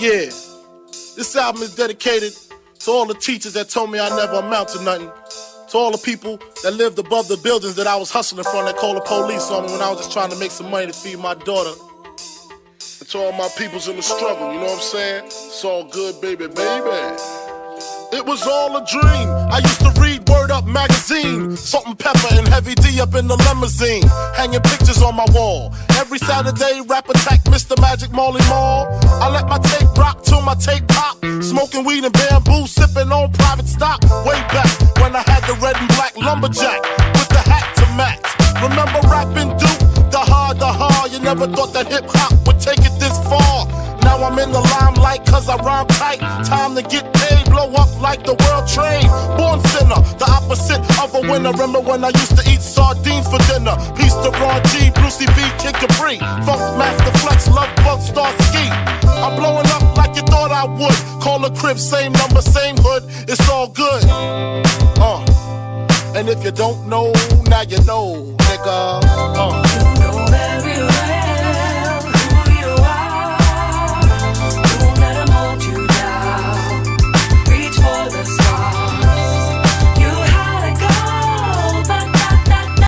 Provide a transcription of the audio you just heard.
Yeah, this album is dedicated to all the teachers that told me I never amount to nothing. To all the people that lived above the buildings that I was hustling from that called the police on me when I was just trying to make some money to feed my daughter. And to all my peoples in the struggle, you know what I'm saying? It's all good, baby, baby. It was all a dream. I used to read Word Up magazine, Salt and Pepper and Heavy D up in the limousine, hanging pictures on my wall. Every Saturday, rap attack Mr. Magic Marley Marl. I let my tape rock till my tape pop, smoking weed and bamboo, sipping on private stock. Way back when I had the red and black lumberjack with the hat to match. Remember rapping Duke? The hard, you never thought that hip hop would take it this far. Now I'm in the limelight cause I rhyme tight. Time to get paid, blow up like the world trade. Born sinner, the opposite of a winner. Remember when I used to eat sardines for dinner? Peace to Ron G, Brucey B, Kid Capri, Funk Master Flex, Love Bug, Star Ski. I'm blowing up like you thought I would. Call a crib, same number, same hood. It's all good. And if you don't know, now you know, nigga.